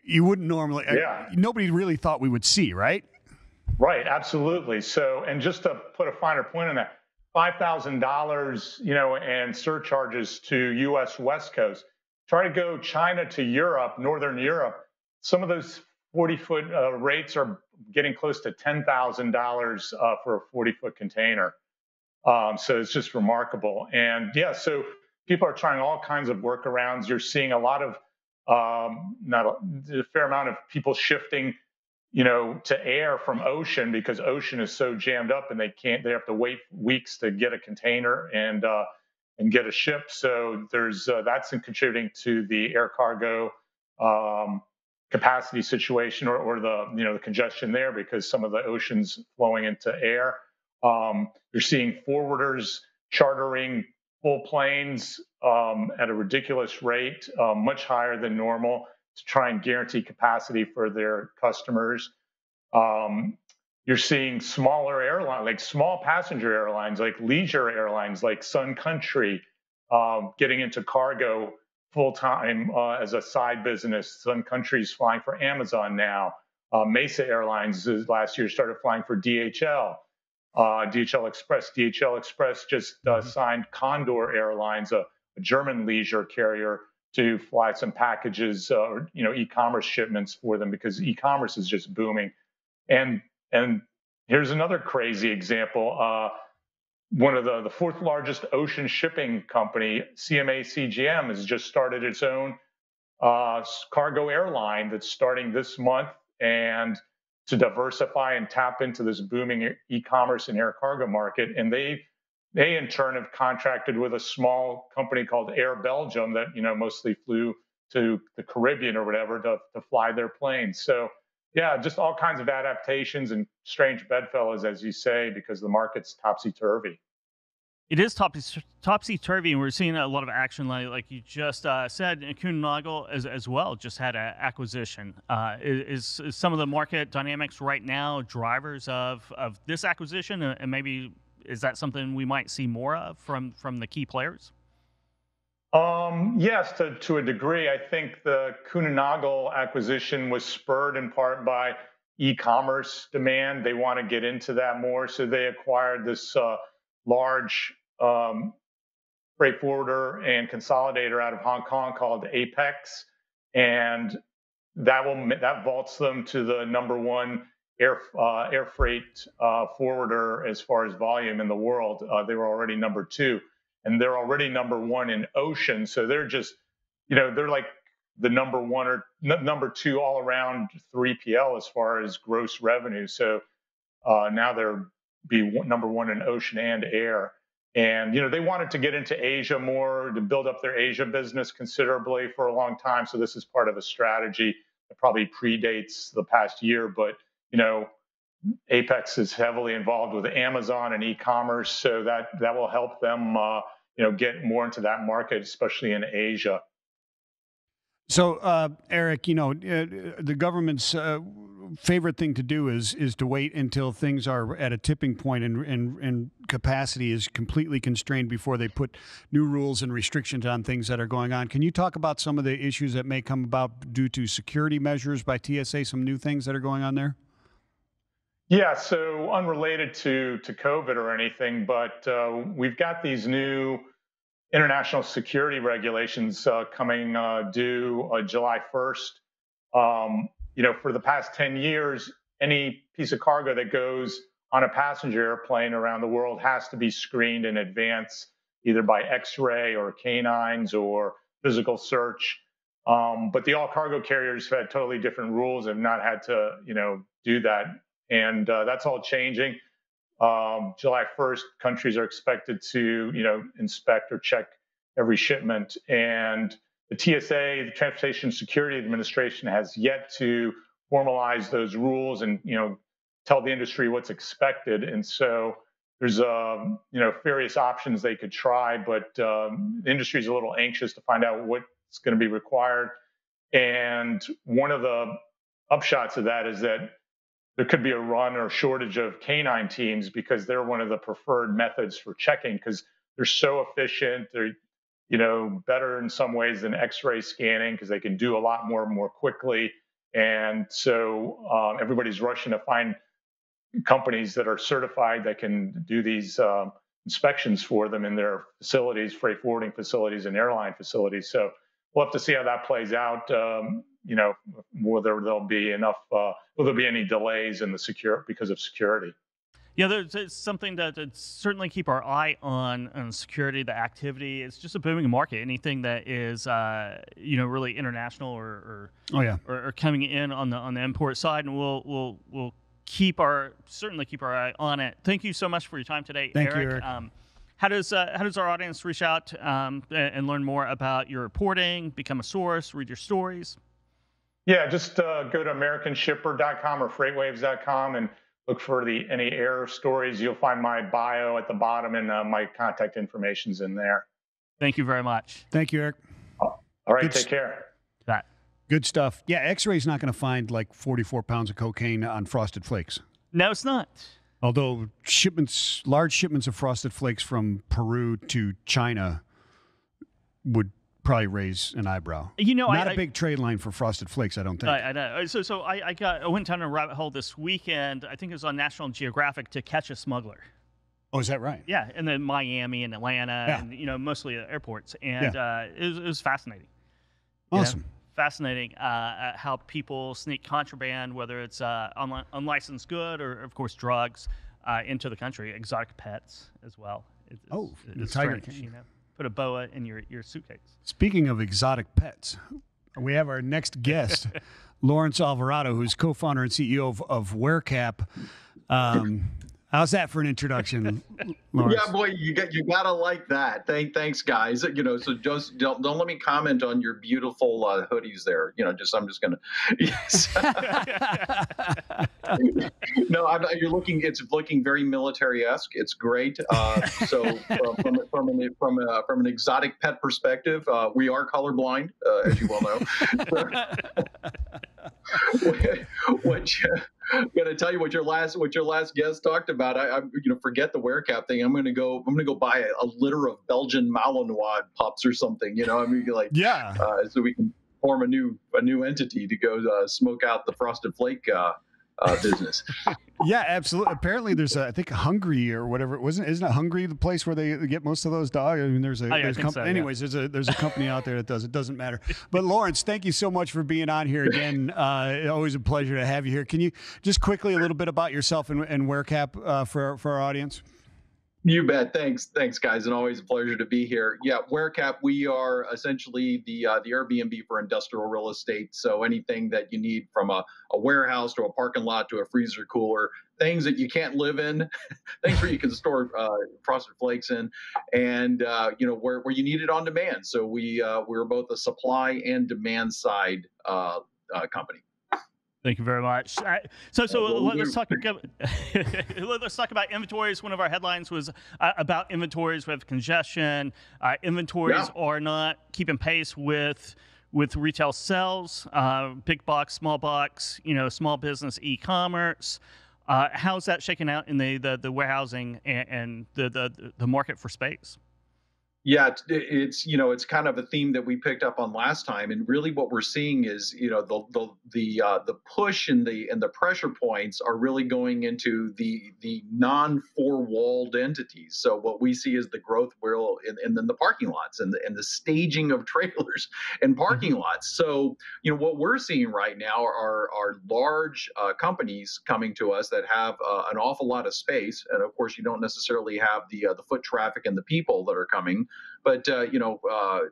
you wouldn't normally. Nobody really thought we would see, right? Right, absolutely. So, and just to put a finer point on that. $5,000, and surcharges to U.S. West Coast. Try to go China to Europe, Northern Europe. Some of those 40-foot rates are getting close to $10,000 for a 40-foot container. So it's just remarkable. And so people are trying all kinds of workarounds. You're seeing a lot of, a fair amount of people shifting to air from ocean, because ocean is so jammed up and they have to wait weeks to get a container and get a ship. So that's contributing to the air cargo capacity situation or the congestion there, because some of the ocean's flowing into air. You're seeing forwarders chartering full planes at a ridiculous rate, much higher than normal, to try and guarantee capacity for their customers. You're seeing smaller airlines, like small passenger airlines, like leisure airlines, like Sun Country, getting into cargo full time as a side business. Sun Country's flying for Amazon now. Mesa Airlines last year started flying for DHL. DHL Express. DHL Express just signed Condor Airlines, a German leisure carrier, to fly some packages, e-commerce shipments for them, because e-commerce is just booming. And here's another crazy example. One of the fourth largest ocean shipping company, CMA CGM, has just started its own cargo airline that's starting this month, and to diversify and tap into this booming e-commerce and air cargo market. And they in turn have contracted with a small company called Air Belgium that mostly flew to the Caribbean or whatever to fly their planes. So just all kinds of adaptations and strange bedfellows, as you say, because the market's topsy-turvy. It is topsy-turvy, and we're seeing a lot of action, like you just said. Kulisch as well just had an acquisition. Is some of the market dynamics right now drivers of this acquisition, and maybe is that something we might see more of from the key players? Yes, to a degree. I think the Kulisch acquisition was spurred in part by e-commerce demand. They want to get into that more, so they acquired this large freight forwarder and consolidator out of Hong Kong called Apex, and that vaults them to the number one air freight forwarder as far as volume in the world. They were already number two, and they're already number one in ocean. So they're just, they're like the number one or number two all around 3PL as far as gross revenue. So now they're number one in ocean and air. And, they wanted to get into Asia more, to build up their Asia business considerably for a long time. So this is part of a strategy that probably predates the past year, but Apex is heavily involved with Amazon and e-commerce, so that will help them, get more into that market, especially in Asia. So, Eric, the government's favorite thing to do is to wait until things are at a tipping point and capacity is completely constrained before they put new rules and restrictions on things that are going on. Can you talk about some of the issues that may come about due to security measures by TSA, some new things that are going on there? Yeah, so unrelated to COVID or anything, but we've got these new international security regulations coming due July 1st. For the past 10 years, any piece of cargo that goes on a passenger airplane around the world has to be screened in advance, either by X-ray or canines or physical search. But the all cargo carriers have had totally different rules and not had to, do that. And that's all changing. July 1st, countries are expected to, inspect or check every shipment. And the TSA, the Transportation Security Administration, has yet to formalize those rules and, tell the industry what's expected. And so there's, various options they could try, but the industry is a little anxious to find out what's going to be required. And one of the upshots of that is that there could be a run or shortage of canine teams because they're one of the preferred methods for checking because they're so efficient. They're, better in some ways than X-ray scanning because they can do a lot more quickly. And so everybody's rushing to find companies that are certified that can do these inspections for them in their facilities, freight forwarding facilities and airline facilities. So we'll have to see how that plays out. Whether there'll be enough, will there be any delays in the because of security? Yeah, it's something that certainly keep our eye on security, the activity. It's just a booming market. Anything that is, really international or coming in on the import side, and we'll certainly keep our eye on it. Thank you so much for your time today, Thank Eric. you, Eric. How does our audience reach out and learn more about your reporting, become a source, read your stories? Yeah, just go to AmericanShipper.com or FreightWaves.com and look for any air stories. You'll find my bio at the bottom and my contact information's in there. Thank you very much. Thank you, Eric. All right, take care. That. Good stuff. Yeah, X-ray's not going to find like 44 pounds of cocaine on Frosted Flakes. No, it's not. Although large shipments of Frosted Flakes from Peru to China would probably raise an eyebrow. Not a big trade line for Frosted Flakes, I don't think. I know. So I went down a rabbit hole this weekend. I think it was on National Geographic, to catch a smuggler. Oh, is that right? Yeah, and then Miami and Atlanta, and mostly airports, and it was fascinating. Awesome. Fascinating how people sneak contraband, whether it's unlicensed good or, of course, drugs into the country. Exotic pets as well. It's Tiger strange, King. Put a boa in your suitcase. Speaking of exotic pets, we have our next guest, Laurence Alvarado, who's co-founder and CEO of WARECAP. How's that for an introduction, Laurence? Yeah, boy, you gotta like that. Thanks, guys. So just don't let me comment on your beautiful hoodies there. I'm just gonna. Yes. No, it's looking very military-esque. It's great. So from an exotic pet perspective, we are colorblind, as you well know. I'm gonna tell you what your last guest talked about. I forget the WARECAP thing. I'm gonna go buy a litter of Belgian Malinois pups or something. So we can form a new entity to go smoke out the Frosted Flake business. Yeah, absolutely. Apparently, there's I think Hungary or whatever it wasn't. Isn't it Hungary the place where they get most of those dogs? I mean, there's a company out there that does. It doesn't matter. But Laurence, thank you so much for being on here again. Always a pleasure to have you here. Can you just quickly a little bit about yourself and WARECAP for our audience? You bet. Thanks, guys, and always a pleasure to be here. Yeah, WARECAP, we are essentially the Airbnb for industrial real estate. So anything that you need from a warehouse to a parking lot to a freezer cooler, things that you can't live in, things where you can store Frosted Flakes in, and where you need it on demand. So we're both a supply and demand side company. Thank you very much. So let's talk about inventories. One of our headlines was about inventories. We have congestion. Inventories are not keeping pace with retail sales, big box, small box, small business, e-commerce. How's that shaking out in the warehousing and the market for space? Yeah, it's kind of a theme that we picked up on last time, and really what we're seeing is the push and the pressure points are really going into the non-four-walled entities. So what we see is the growth will in the parking lots and the staging of trailers and parking lots. So what we're seeing right now are large companies coming to us that have an awful lot of space, and of course you don't necessarily have the foot traffic and the people that are coming. But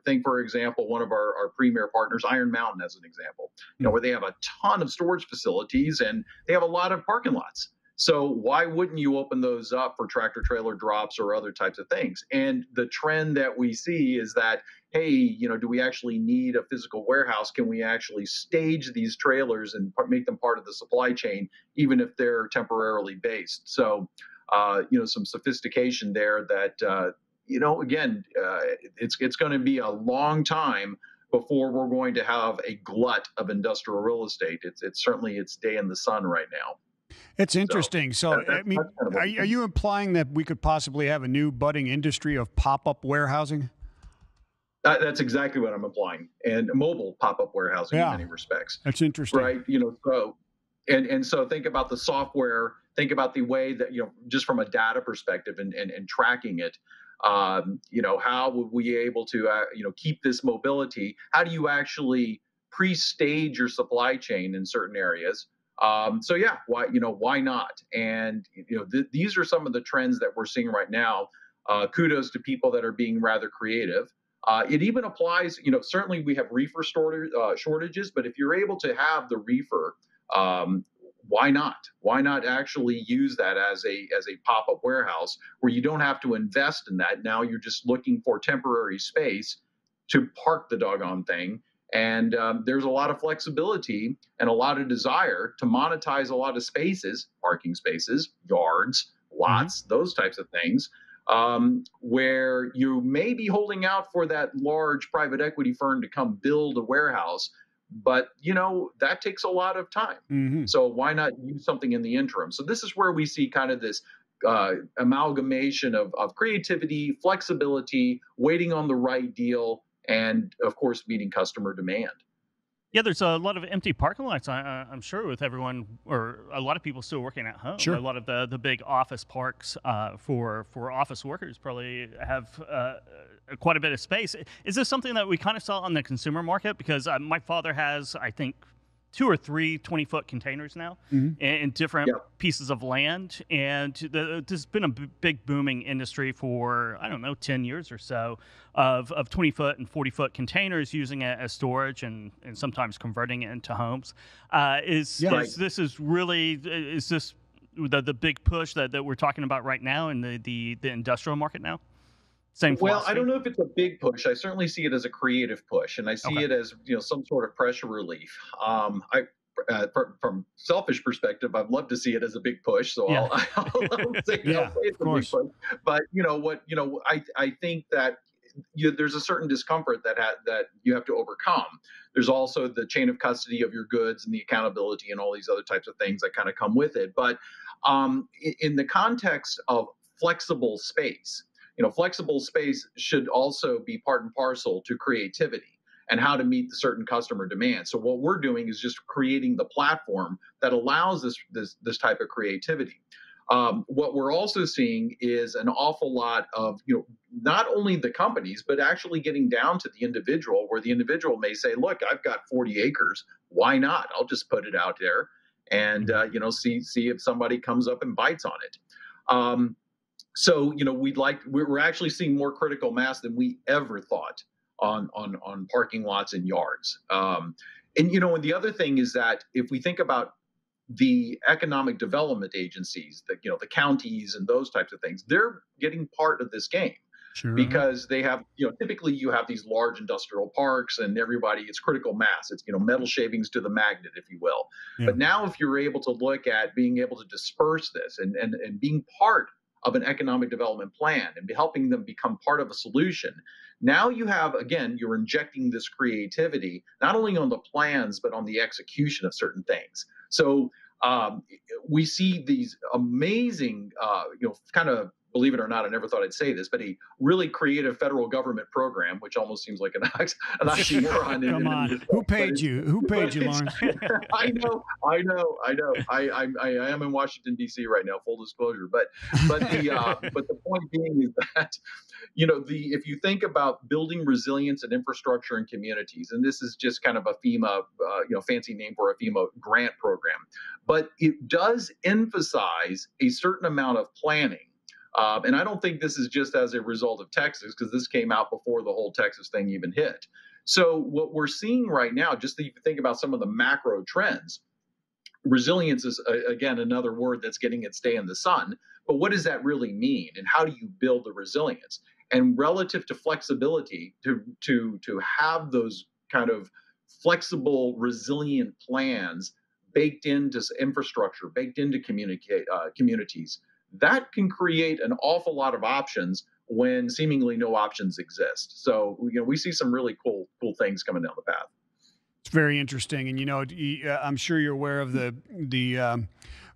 think, for example, one of our premier partners, Iron Mountain, as an example, where they have a ton of storage facilities and they have a lot of parking lots. So why wouldn't you open those up for tractor trailer drops or other types of things? And the trend that we see is that, hey, do we actually need a physical warehouse? Can we actually stage these trailers and make them part of the supply chain, even if they're temporarily based? So, some sophistication there that, again, it's going to be a long time before we're going to have a glut of industrial real estate. It's certainly its day in the sun right now. It's interesting. So I mean, are you implying that we could possibly have a new budding industry of pop-up warehousing? That's exactly what I'm implying, and mobile pop-up warehousing in many respects. That's interesting, right? So and so think about the software. Think about the way that just from a data perspective and tracking it. How would we be able to keep this mobility? How do you actually pre-stage your supply chain in certain areas? Why not? And these are some of the trends that we're seeing right now. Kudos to people that are being rather creative. It even applies. Certainly we have reefer shortages, but if you're able to have the reefer, why not? Why not actually use that as a pop-up warehouse where you don't have to invest in that? Now you're just looking for temporary space to park the doggone thing. And there's a lot of flexibility and a lot of desire to monetize a lot of spaces, parking spaces, yards, lots, those types of things, where you may be holding out for that large private equity firm to come build a warehouse. But, that takes a lot of time. So why not use something in the interim? So this is where we see kind of this amalgamation of creativity, flexibility, waiting on the right deal, and, of course, meeting customer demand. Yeah, there's a lot of empty parking lots, I'm sure, with everyone or a lot of people still working at home. Sure. A lot of the big office parks for office workers probably have quite a bit of space. Is this something that we kind of saw on the consumer market? Because my father has, I think, 2 or 3 20-foot containers now in different pieces of land. And there's been a big booming industry for, 10 years or so of 20-foot and 40-foot containers using it as storage and sometimes converting it into homes. Is this the big push that we're talking about right now in the industrial market now? Well, I don't know if it's a big push. I certainly see it as a creative push, and I see it as some sort of pressure relief. From selfish perspective, I'd love to see it as a big push. So I'll say it's a big push. But I think that there's a certain discomfort that you have to overcome. There's also the chain of custody of your goods and the accountability and all these other types of things that kind of come with it. But in the context of flexible space. Flexible space should also be part and parcel to creativity and how to meet the certain customer demand. So what we're doing is just creating the platform that allows this type of creativity. What we're also seeing is an awful lot of, not only the companies, but actually getting down to the individual, where the individual may say, look, I've got 40 acres. Why not? I'll just put it out there and, see if somebody comes up and bites on it. So, we're actually seeing more critical mass than we ever thought on parking lots and yards. And the other thing is that if we think about the economic development agencies, the counties and those types of things, they're getting part of this game. Sure. Because they have, typically you have these large industrial parks and it's critical mass. It's, metal shavings to the magnet, if you will. Yeah. But now if you're able to look at being able to disperse this and being part of an economic development plan and helping them become part of a solution. Now you have, again, you're injecting this creativity, not only on the plans, but on the execution of certain things. So we see these amazing, kind of, believe it or not, I never thought I'd say this, but a really creative federal government program, which almost seems like an oxymoron. Come on, who paid you? Who paid you, Laurence? I know. I am in Washington D.C. right now. Full disclosure, but the point being is that, if you think about building resilience and infrastructure in communities, and this is just kind of a FEMA, fancy name for a FEMA grant program, but it does emphasize a certain amount of planning. And I don't think this is just as a result of Texas, because this came out before the whole Texas thing even hit. So what we're seeing right now, just to think about some of the macro trends, resilience is, again, another word that's getting its day in the sun. But what does that really mean? And how do you build the resilience? And relative to flexibility, to have those kind of flexible, resilient plans baked into infrastructure, baked into communities, that can create an awful lot of options when seemingly no options exist. So, we see some really cool things coming down the path. It's very interesting. And, I'm sure you're aware of the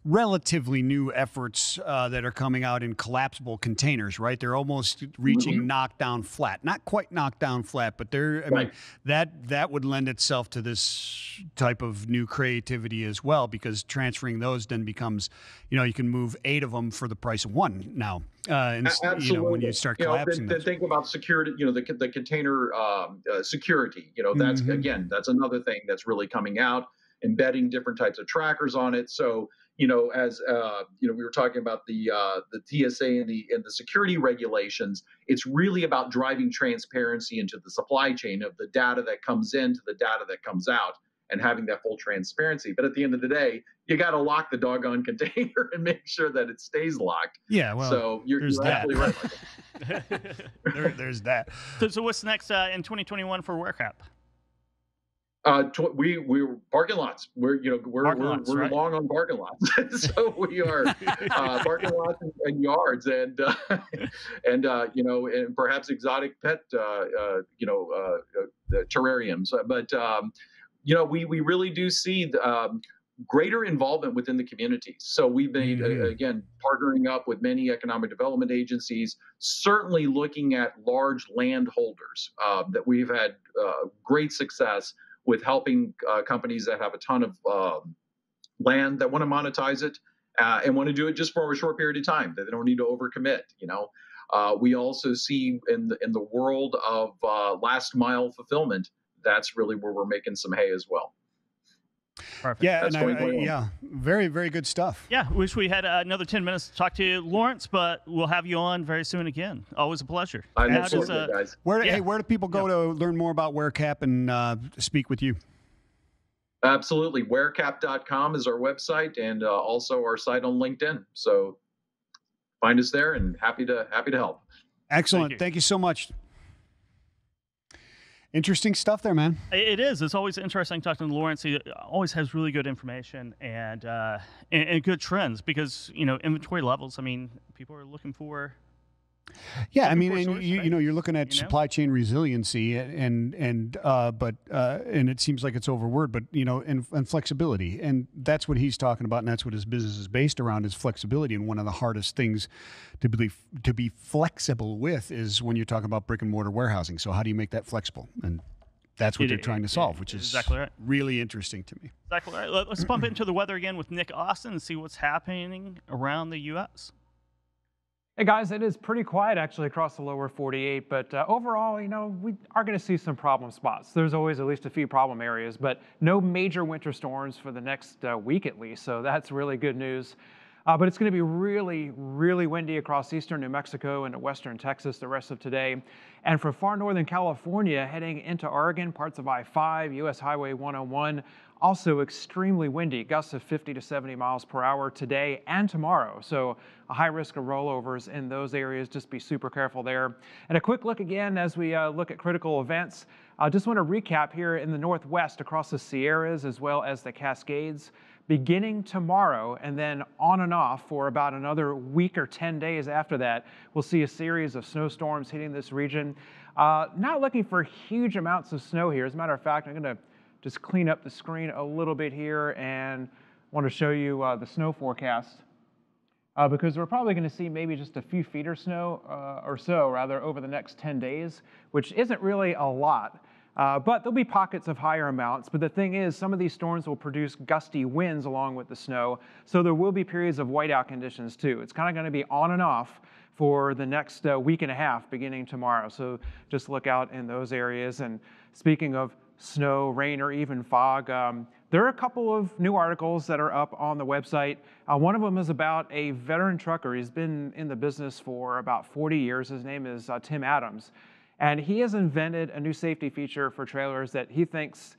relatively new efforts that are coming out in collapsible containers, right? They're almost reaching knockdown flat. Not quite knockdown flat, but they're, I mean, that would lend itself to this type of new creativity as well, because transferring those then becomes, you can move 8 of them for the price of 1 now. Absolutely. When you start collapsing then think about security, the container security, that's, again, that's another thing that's really coming out, embedding different types of trackers on it. So, as we were talking about the TSA and the security regulations, it's really about driving transparency into the supply chain of the data that comes in to the data that comes out, and having that full transparency. But at the end of the day, you got to lock the doggone container and make sure that it stays locked. Yeah, well, so you're absolutely right. There's that. So what's next in 2021 for WARECAP? We're parking lots. We're right? long on parking lots, so we are parking lots and yards, and and perhaps exotic pet terrariums. But we really do see greater involvement within the communities. So we've been again partnering up with many economic development agencies, certainly looking at large landholders that we've had great success with helping companies that have a ton of land that want to monetize it and want to do it just for a short period of time, that they don't need to overcommit. We also see in the world of last mile fulfillment, that's really where we're making some hay as well. Perfect. Yeah, and very, very good stuff. Yeah, wish we had another 10 minutes to talk to you, Laurence, but we'll have you on very soon again. Always a pleasure. Absolutely, guys. Where do people go to learn more about WARECAP and speak with you? Absolutely. WARECAP.com is our website, and also our site on LinkedIn. So find us there, and happy to help. Excellent. Thank you so much. Interesting stuff there, man. It is. It's always interesting talking to Laurence. He always has really good information and good trends, because inventory levels. I mean, people are looking for. Yeah, I mean, and you're looking at supply chain resiliency, and it seems like it's overword, but and flexibility, and that's what he's talking about, and that's what his business is based around, is flexibility. And one of the hardest things to be flexible with is when you're talking about brick and mortar warehousing. So how do you make that flexible? And that's what they're trying to solve, which is exactly right. Really interesting to me. Exactly right. Let's bump into the weather again with Nick Austin and see what's happening around the U.S. Hey guys, it is pretty quiet actually across the lower 48, but overall, we are going to see some problem spots. There's always at least a few problem areas, but no major winter storms for the next week at least, so that's really good news. But it's going to be really, really windy across eastern New Mexico and western Texas the rest of today. And for far northern California, heading into Oregon, parts of I-5, US Highway 101, also extremely windy, gusts of 50 to 70 miles per hour today and tomorrow. So a high risk of rollovers in those areas. Just be super careful there. And a quick look again as we look at critical events. I just want to recap here in the Northwest across the Sierras as well as the Cascades. Beginning tomorrow and then on and off for about another week or 10 days after that, we'll see a series of snowstorms hitting this region. Not looking for huge amounts of snow here. As a matter of fact, I'm going to just clean up the screen a little bit here, and want to show you the snow forecast because we're probably going to see maybe just a few feet or so over the next 10 days, which isn't really a lot. But there'll be pockets of higher amounts. But the thing is, some of these storms will produce gusty winds along with the snow. So there will be periods of whiteout conditions too. It's kind of going to be on and off for the next week and a half beginning tomorrow. So just look out in those areas. And speaking of snow, rain, or even fog, there are a couple of new articles that are up on the website. One of them is about a veteran trucker. He's been in the business for about 40 years. His name is Tim Adams. And he has invented a new safety feature for trailers that he thinks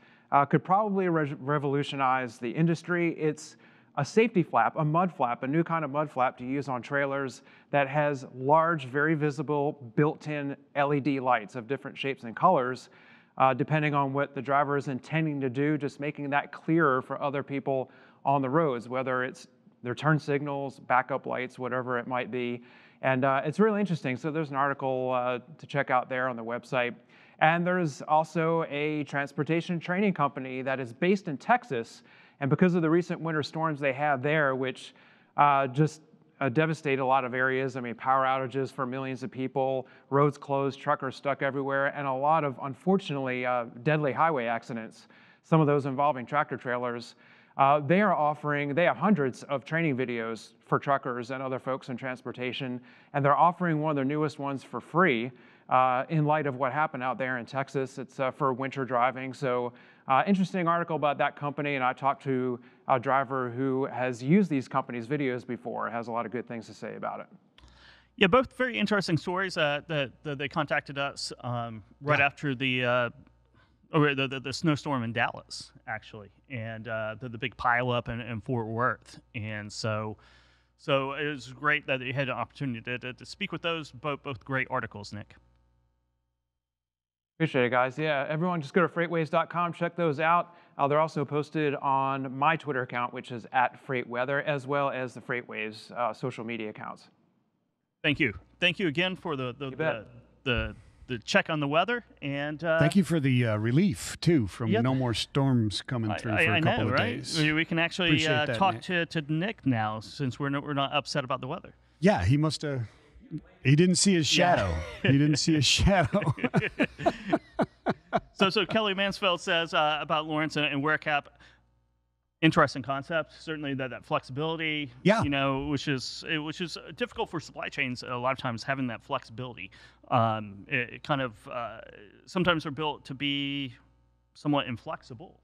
could probably revolutionize the industry. It's a safety flap, a mud flap, a new kind of mud flap to use on trailers that has large, very visible, built-in LED lights of different shapes and colors, depending on what the driver is intending to do, just making that clearer for other people on the roads, whether it's their turn signals, backup lights, whatever it might be. And it's really interesting. So there's an article to check out there on the website. And there's also a transportation training company that is based in Texas. And because of the recent winter storms they had there, which just devastated a lot of areas, I mean, power outages for millions of people, roads closed, truckers stuck everywhere, and a lot of, unfortunately, deadly highway accidents, some of those involving tractor trailers. They have hundreds of training videos for truckers and other folks in transportation, and they're offering one of their newest ones for free in light of what happened out there in Texas. It's for winter driving. So interesting article about that company, and I talked to a driver who has used these companies' videos before, has a lot of good things to say about it. Yeah, both very interesting stories that they contacted us right after the snowstorm in Dallas, actually, and the big pileup in Fort Worth. And so it was great that you had an opportunity to speak with those, both great articles, Nick. Appreciate it, guys. Yeah, everyone just go to FreightWaves.com, check those out. They're also posted on my Twitter account, which is @FreightWeather, as well as the FreightWaves social media accounts. Thank you. Thank you again for the check on the weather, and thank you for the relief too from no more storms coming through for a couple of days. We can actually talk to Nick now, since we're not upset about the weather. Yeah, he must have. He didn't see his shadow. Yeah. He didn't see his shadow. So Kelly Mansfield says about Laurence and WARECAP. Interesting concept. Certainly that flexibility, which is difficult for supply chains a lot of times, having that flexibility. It kind of sometimes they're built to be somewhat inflexible.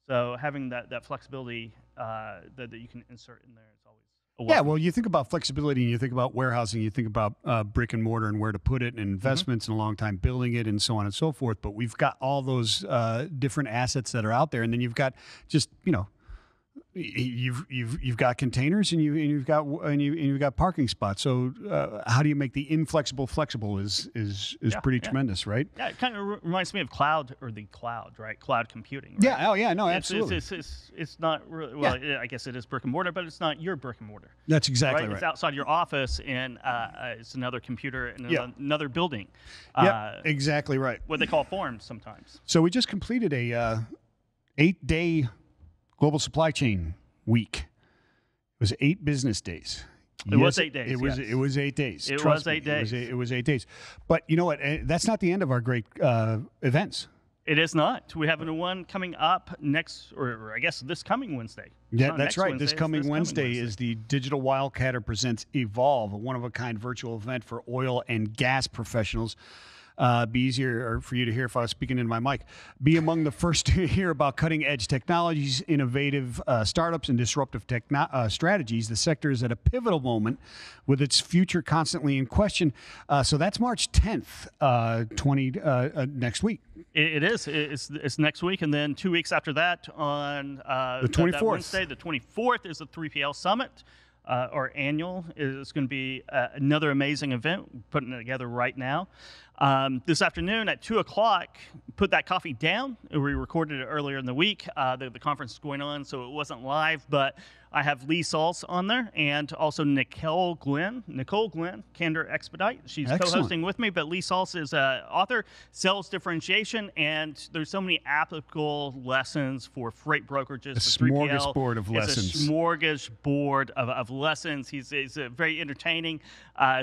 So having that flexibility that you can insert in there is always a welcome. Yeah, well, you think about flexibility and you think about warehousing, you think about brick and mortar and where to put it and investments and a long time building it and so on and so forth. But we've got all those different assets that are out there, and then you've got just you've got containers and you've got parking spots. So how do you make the inflexible flexible is pretty tremendous, right? Yeah, it kind of reminds me of cloud, right? Cloud computing. Right? Yeah. Oh yeah. No, absolutely. It's not really, well. Yeah. I guess it is brick and mortar, but it's not your brick and mortar. That's exactly right. It's outside your office, and it's another computer in another building. Yeah, exactly right. What they call forms sometimes. So we just completed a 8-day Global Supply Chain Week. It was 8 business days. It was 8 days. It was 8 days. It was 8 days. It was 8 days. But you know what? That's not the end of our great events. It is not. We have one coming up next, or I guess this coming Wednesday. Yeah, that's right. This coming Wednesday is the Digital Wildcatter Presents Evolve, a one-of-a-kind virtual event for oil and gas professionals. Be easier for you to hear if I was speaking into my mic. Be among the first to hear about cutting-edge technologies, innovative startups, and disruptive strategies. The sector is at a pivotal moment with its future constantly in question. So that's March 10th, next week. It is. It's next week, and then 2 weeks after that, on the 24th. That Wednesday, the 24th, is the 3PL Summit. Our annual is going to be another amazing event, putting it together right now. This afternoon at 2 o'clock, put that coffee down. We recorded it earlier in the week. The conference is going on, so it wasn't live, but I have Lee Salz on there and also Nicole Glenn, Candor Expedite. She's co-hosting with me, but Lee Salz is an author, sales differentiation, and there's so many applicable lessons for freight brokerages. A smorgasbord of lessons. It's a smorgasbord of lessons. He's very entertaining.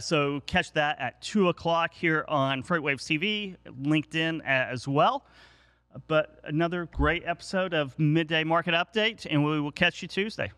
So catch that at 2 o'clock here on FreightWaves TV, LinkedIn as well. But another great episode of Midday Market Update, and we will catch you Tuesday.